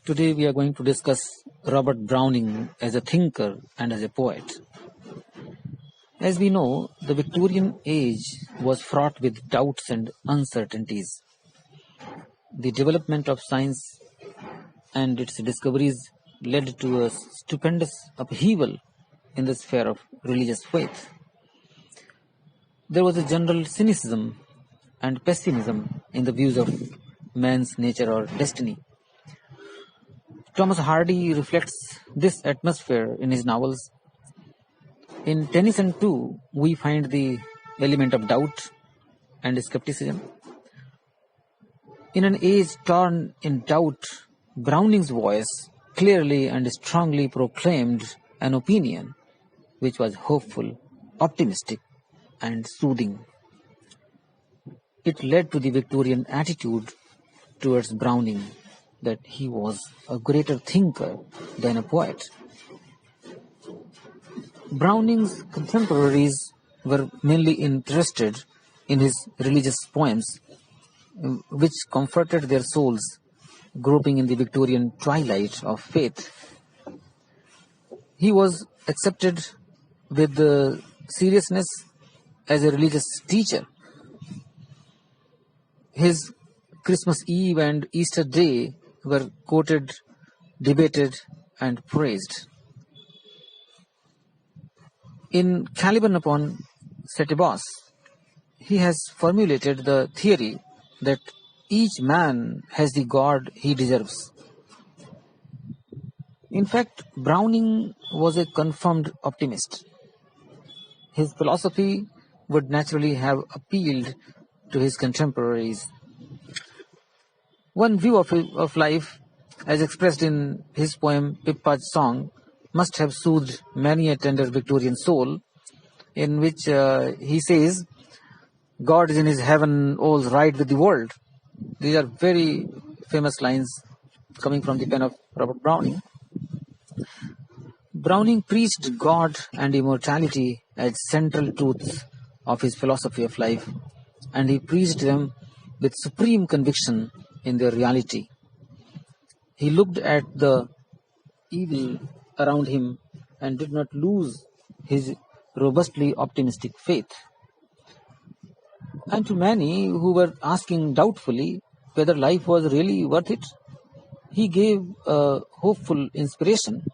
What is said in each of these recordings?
Today we are going to discuss Robert Browning as a thinker and as a poet. As we know, the Victorian age was fraught with doubts and uncertainties. The development of science and its discoveries led to a stupendous upheaval in the sphere of religious faith. There was a general cynicism and pessimism in the views of man's nature or destiny. Thomas Hardy reflects this atmosphere in his novels. In Tennyson too, we find the element of doubt and skepticism. In an age torn in doubt, Browning's voice clearly and strongly proclaimed an opinion which was hopeful, optimistic, and soothing. It led to the Victorian attitude towards Browning that he was a greater thinker than a poet. Browning's contemporaries were mainly interested in his religious poems, which comforted their souls, groping in the Victorian twilight of faith. He was accepted with seriousness as a religious teacher. His Christmas Eve and Easter Day were quoted, debated, and praised. In Caliban upon Setebos, he has formulated the theory that each man has the God he deserves. In fact, Browning was a confirmed optimist. His philosophy would naturally have appealed to his contemporaries. One view of life, as expressed in his poem Pippa's Song, must have soothed many a tender Victorian soul, in which he says, God is in his heaven, all's right with the world. These are very famous lines coming from the pen of Robert Browning. Browning preached God and immortality as central truths of his philosophy of life, and he preached them with supreme conviction in their reality. He looked at the evil around him and did not lose his robustly optimistic faith. And to many who were asking doubtfully whether life was really worth it, he gave a hopeful inspiration.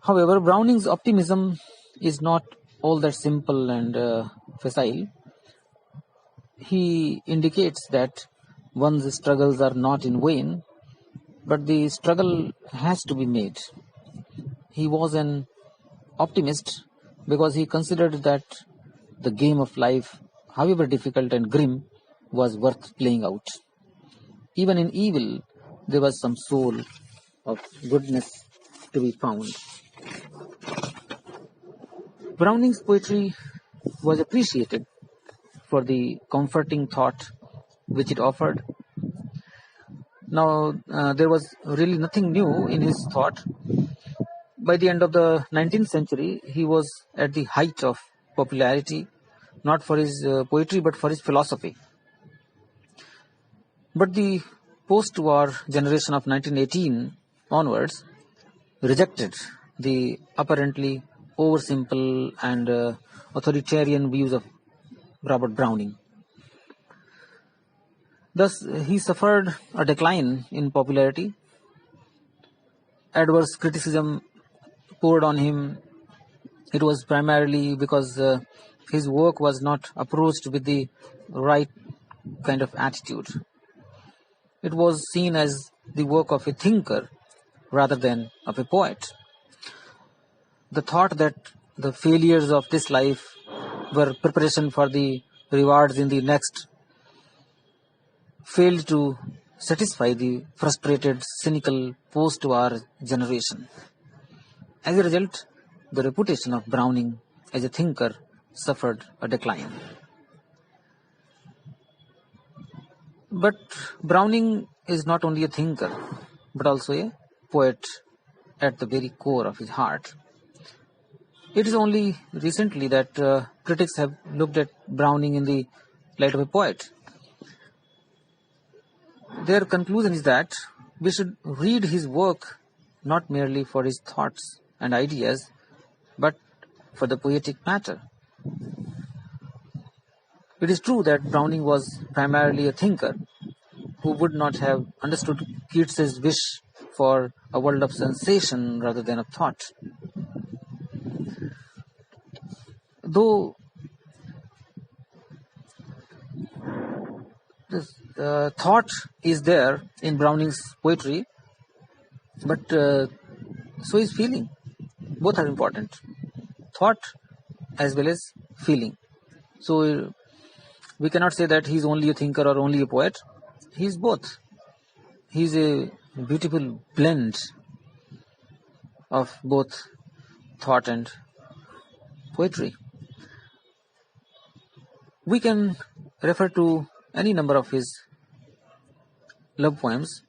However, Browning's optimism is not all that simple and facile. He indicates that one's struggles are not in vain, but the struggle has to be made. He was an optimist because he considered that the game of life, however difficult and grim, was worth playing out. Even in evil, there was some soul of goodness to be found. Browning's poetry was appreciated for the comforting thought which it offered. Now, there was really nothing new in his thought. By the end of the 19th century, he was at the height of popularity, not for his poetry but for his philosophy. But the post-war generation of 1918 onwards rejected the apparently oversimple and authoritarian views of Robert Browning. Thus, he suffered a decline in popularity. Adverse criticism poured on him. It was primarily because his work was not approached with the right kind of attitude. It was seen as the work of a thinker rather than of a poet. The thought that the failures of this life were preparation for the rewards in the next failed to satisfy the frustrated, cynical post-war generation. As a result, the reputation of Browning as a thinker suffered a decline. But Browning is not only a thinker, but also a poet at the very core of his heart. It is only recently that critics have looked at Browning in the light of a poet. Their conclusion is that We should read his work not merely for his thoughts and ideas, but for the poetic matter. It is true that Browning was primarily a thinker who would not have understood Keats's wish for a world of sensation rather than of thought. Though this thought is there in Browning's poetry, but so is feeling. Both are important. Thought as well as feeling. So we cannot say that he's only a thinker or only a poet. He's both. He's a beautiful blend of both thought and poetry. We can refer to any number of his love poems.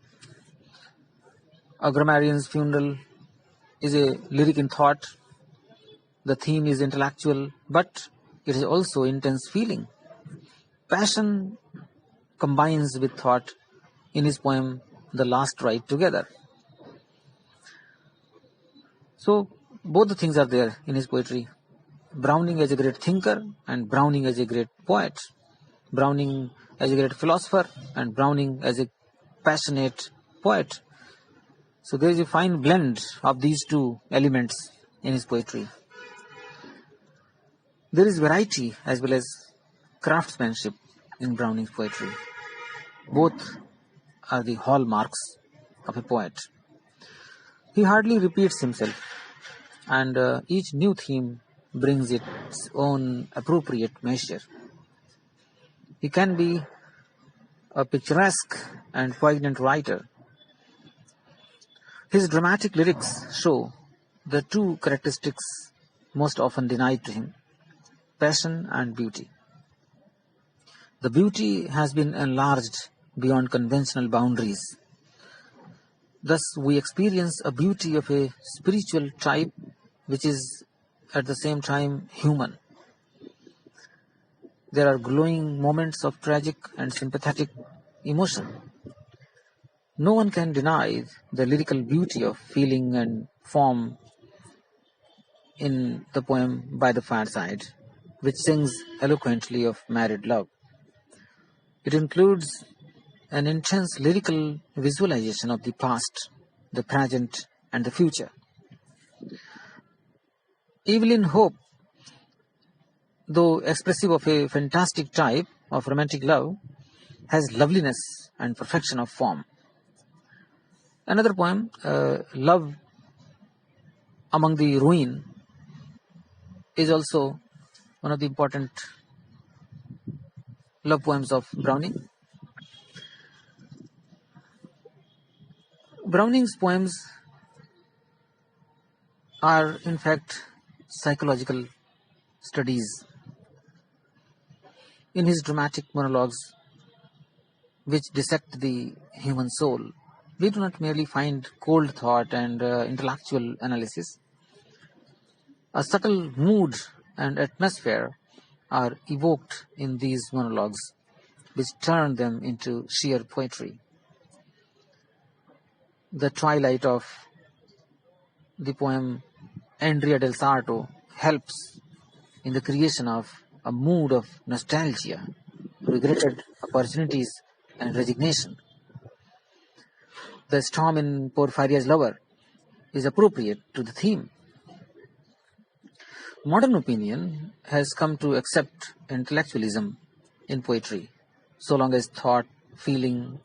A Grammarian's Funeral is a lyric in thought. The theme is intellectual, but it is also intense feeling. Passion combines with thought in his poem The Last Ride Together. So both the things are there in his poetry. Browning as a great thinker and Browning as a great poet. Browning as a great philosopher and Browning as a passionate poet. So there is a fine blend of these two elements in his poetry. There is variety as well as craftsmanship in Browning's poetry. Both are the hallmarks of a poet. He hardly repeats himself, and each new theme brings its own appropriate measure. He can be a picturesque and poignant writer. His dramatic lyrics show the two characteristics most often denied to him: passion and beauty. The beauty has been enlarged beyond conventional boundaries. Thus, we experience a beauty of a spiritual type which is at the same time human. There are glowing moments of tragic and sympathetic emotion. No one can deny the lyrical beauty of feeling and form in the poem By the Fireside, which sings eloquently of married love. It includes an intense lyrical visualization of the past, the present, and the future. Evelyn Hope, though expressive of a fantastic type of romantic love, has loveliness and perfection of form. Another poem, Love Among the Ruin, is also one of the important love poems of Browning. Browning's poems are in fact psychological studies. In his dramatic monologues, which dissect the human soul, we do not merely find cold thought and intellectual analysis. A subtle mood and atmosphere are evoked in these monologues, which turn them into sheer poetry. The twilight of the poem Andrea del Sarto helps in the creation of a mood of nostalgia, regretted opportunities, and resignation. The storm in Porphyria's Lover is appropriate to the theme. Modern opinion has come to accept intellectualism in poetry, so long as thought, feeling,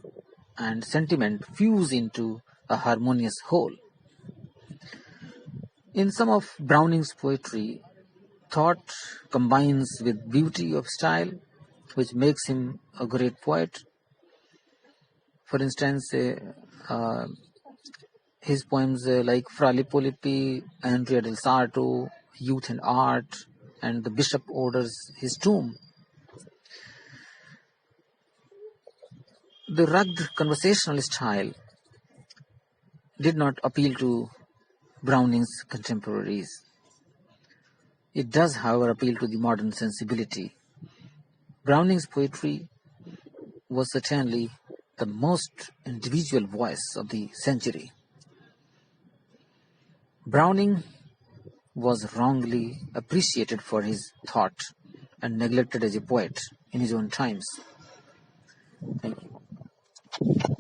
and sentiment fuse into a harmonious whole. In some of Browning's poetry, thought combines with beauty of style, which makes him a great poet. For instance, his poems like Fra Lippo Lippi, Andrea del Sarto, Youth and Art, and The Bishop Orders His Tomb. The rugged conversational style did not appeal to Browning's contemporaries. It does, however, appeal to the modern sensibility. Browning's poetry was certainly the most individual voice of the century. Browning was wrongly appreciated for his thought and neglected as a poet in his own times. Thank you.